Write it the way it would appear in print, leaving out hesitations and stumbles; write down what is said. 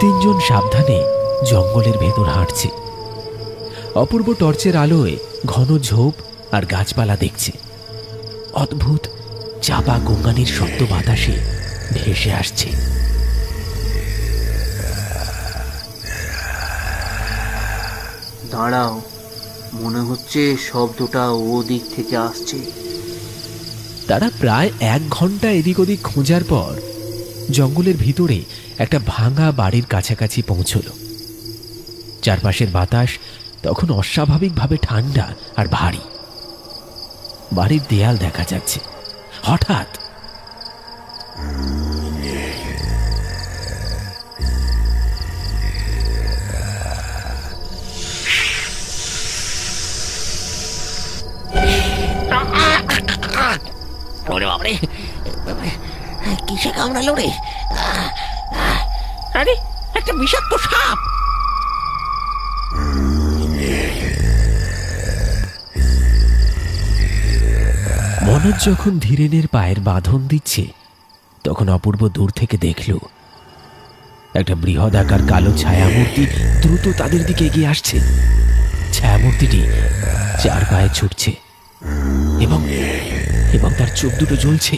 তিনজন সাবধানে জঙ্গলের ভেতর হাঁটছে। অপূর্ব টর্চের আলোয় ঘন ঝোপ আর গাছপালা দেখছে। অদ্ভুত চাপা গঙ্গানির শব্দ বাতাসে ভেসে আসছে। দাঁড়াও, মনে হচ্ছে শব্দটা ওদিক থেকে আসছে। তারা প্রায় 1 ঘন্টা এদিক ওদিক খোঁজার পর জঙ্গলের ভিতরে একটা ভাঙা বাড়ির কাছাকাছি পৌঁছল। চারপাশের বাতাস তখন অস্বাভাবিকভাবে ঠান্ডা আর ভারী। বাড়ির দেয়াল দেখা যাচ্ছে। হঠাৎ কিসে কামড়ালো রে? আরে একটা বিষাক্ত সাপ। মনোজ যখন ধীরেনের পায়ের বাঁধন দিচ্ছে তখন অপূর্ব দূর থেকে দেখল একটা বৃহদাকার কালো ছায়ামূর্তি দ্রুত তাদের দিকে এগিয়ে আসছে। ছায়ামূর্তিটি 4 পায়ে ছুটছে এবং তার চোখ দুটো জ্বলছে।